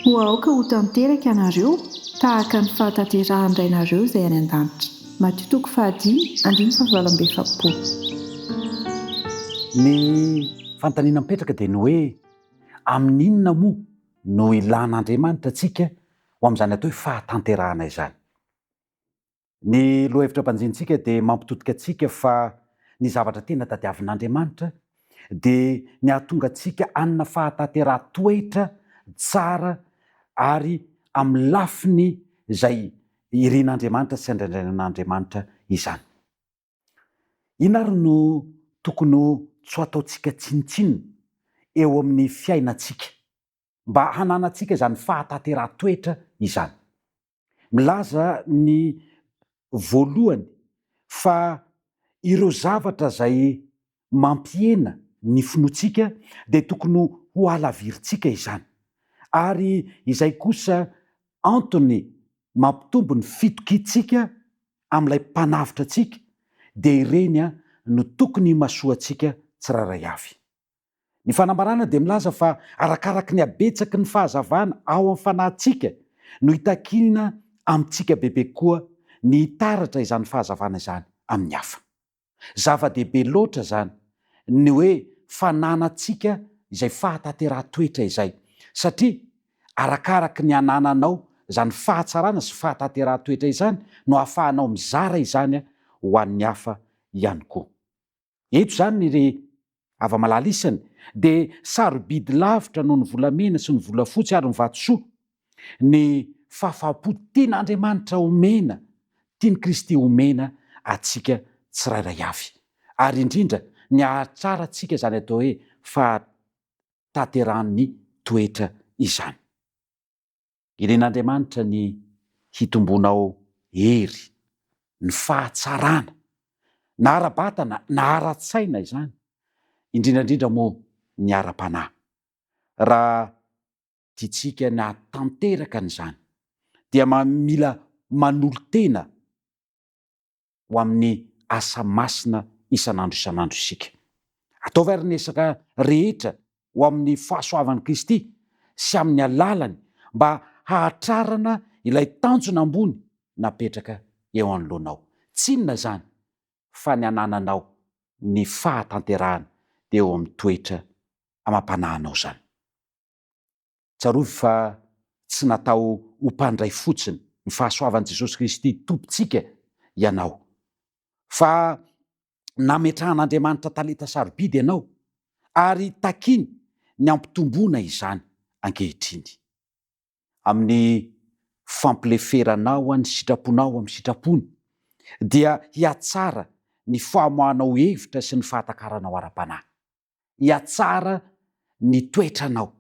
ho aoka ho tanteraka ianareo tahaka ny fahatanterahana-drainareo izay any an-danitra. Matio toko 10:7. Ny fanontaniana mipetraka dia ny hoe amin'inona moa no ilan'Andriamanitra antsika ho amin'izany atao hoe fahatanterahana izany. Ny lohahevitra mpanjintsika dia mampitodika antsika fa ny zavatra tena tadiavin'Andriamanitra dia ny ahatonga antsika anina fahatanterah-toetra tsara ary amin'ny lafiny izay irian'Andriamanitra sy andraindrainan'Andriamanitra izany. Inona ary no tokony tsy ataontsika tsinitsinina eo amin'ny fiainantsika mba hananantsika izany fahatanterah-toetra izany? Milaza ny voalohany fa ireo zavatra izay mampihena ny finoantsika dia tokony ho alavirintsika izany, ary izay kosa antony mampitombo ny fitokiantsika amin'ilay mpanavitra antsika dia ireny no tokony mahasoantsika tsiraray avy. Ny fanambarana dia milaza fa arakaraka ny habetsaky ny fahazavana ao amin'ny fanahintsika no hitakina amintsika bebe koa ny hitaratra izany fahazavana izany amin'ny hafa. Zava-dehibe loatra zany ny hoe fananantsika izay fahatanterah-toetra izay, satria arakaraka ny anananao izany fahatsarana sy fahatanterah-toetra izany no ahafahanao mizara izany ho an'ny hafa ihany koa. Eto zany ny ava-malalisany dia sarobidy lavitra noho ny volamena sy ny volafotsy ary ny vatosoa ny fahafaham-po tian'Andriamanitra omena, tiany Kristy omena atsika tsirairay avy, ary indrindra ny ahatsara atsika izany atao hoe fahatanteran'ny toetra izany. Irian'Andriamanitra ny hitombonao hery, ny fahatsarana, na ara-batana na ara-tsaina izany, indrindrandrindra moa ny ara-panahy. Raha tiantsika na tanteraka n'izany dia mila manolo tena ho amin'ny asa masina isan'andro isika. Ataovy ary ny esaka rehetra ho amin'ny fahasoavan'i Kristy sy amin'ny alalany mba hahatrarana ilay tanjona ambony napetraka eo anoloanao. Tsy inona zany fa ny anananao ny fahatanterahana dia eo amin'ny toetra amam-panahinao zany. Tsarovy fa tsy natao ho mpandray fotsiny ny fahasoavan'i Jesosy Kristy tompontsika ianao, fa nametrahan'Andriamanitra talenta sarobidy ianao ary takiny ny ampitomboana izany ankehitriny. Amin'ny fampileferanao ny sitraponao amin'ny sitrapony dia hiatsara ny famoahanao hevitra sy ny fahatakaranao ara-panahy, hiatsara ny toetranao,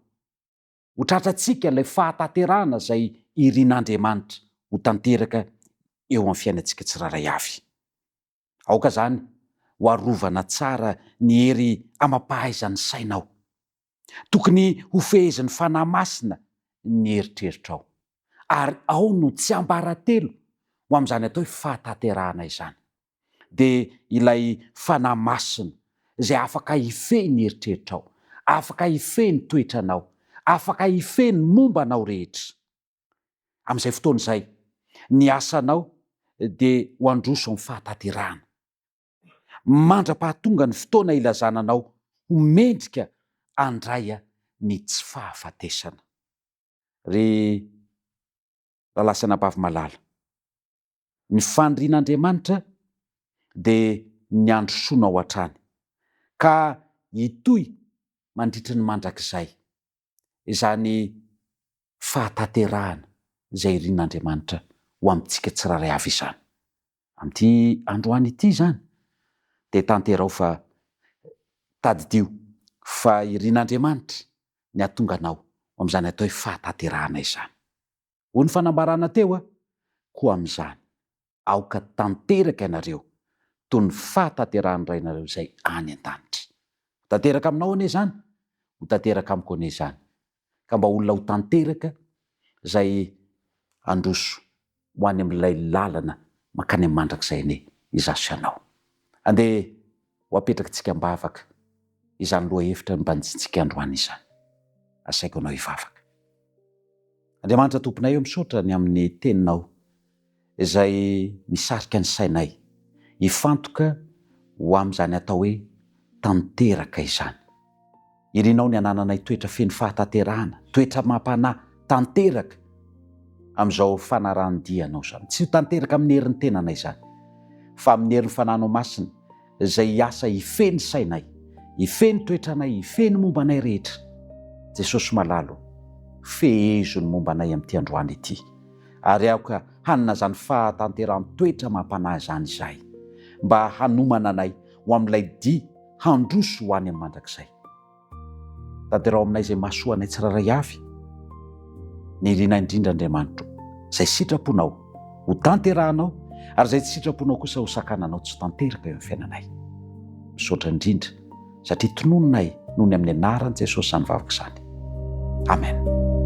ho tratrantsika ilay fahatanterahana izay irian'Andriamanitra ho tanteraka eo amin'ny fiainantsika tsiraray avy. Aoka zany ho arovana tsara ny hery amam-pahaizan'ny sainao. Tokony ho fehezin'ny fanahy masina ny heritreritrao, ary ao no tsy ambaratelo ho amin'izany atao hoe fahatanterahana izany dia ilay fanahy masina izay afaka hifehy ny heritreritrao, afaka hifehy ny toetranao, afaka hifehy ny mombanao rehetra. Amin'izay fotoana izay ny asanao dia ho androso amin'ny fahatanterahana, mandra-pahatonga ny fotoana ilazananao ho mendrika andray ny tsy fahafatesana. Ry lalasana am-bavy malala, ny fandrian'Andriamanitra dia ny androsoana ao hatrany, ka hitohy mandritry ny mandrakizay izany fahatanterahana izay irian'Andriamanitra ho amintsika tsiraray avy izany. Amin'ity androany ity zany dia tanterao fa tadidio fa irian'Andriamanitra ny ahatonga anao amin'izany atao hoe fahatanterahana izany. Ho ny fanambarana teo koa amin'izany aoka tanteraka ianareo toy ny fahatanterahana-drainareo izay any an-danitra. Ho tanteraka aminao anie zany, ho tanteraka amiko anie zany, ka mba olona ho tanteraka izay androso ho any amin'ilay lalana mankany amin'ny mandrakizay anie izaso ianao. Andeha ho apetrakatsika mbavaka izany loha hevitra ny mbanjintsika androany izany. Asaiko anao hivavaka. Andriamanitra tomponay eo misaotra ny amin'ny teninao izay misarika ny sainay hifantoka ho amin'izany atao hoe tanteraka izany. Irinao ny anananay toetra feno fahatanterahana, toetra mampanahy tanteraka amin'izao fanarahan-dianao izany. Tsy ho tanteraka amin'ny herin'ny tenanay izany, fa amin'ny herin'ny fananao masina izay hiasa hifeny sainay, hifeny toetranay, hifeny mombanay rehetra. Jesosy malalo, fehezo ny mombanay amin'ity androany ity, ary aoka hanana zany fahatanterahany toetra mampanahy izany izahay, mba hanomana anay ho amin'ilay dia handroso ho any amin'ny mandrakizay. Tanterao aminay izay mahasoa anay tsiraray avy, ny rinay indrindra Andriamanitro, izay sitraponao ho tanterahanao, ary izay tsy sitraponao kosa ho sakananao tsy tanteraka eo amin'ny fiainanay. Misaotra indrindra satria tonononay noho ny amin'ny anaran'i Jesosy izany vavaka izany. Amen.